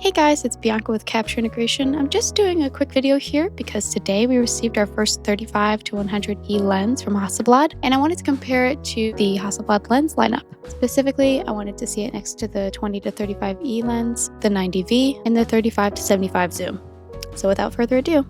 Hey guys, it's Bianca with Capture Integration. I'm just doing a quick video here because today we received our first 35 to 100E lens from Hasselblad, and I wanted to compare it to the Hasselblad lens lineup. Specifically, I wanted to see it next to the 20 to 35E lens, the 90V, and the 35 to 75 zoom. So without further ado,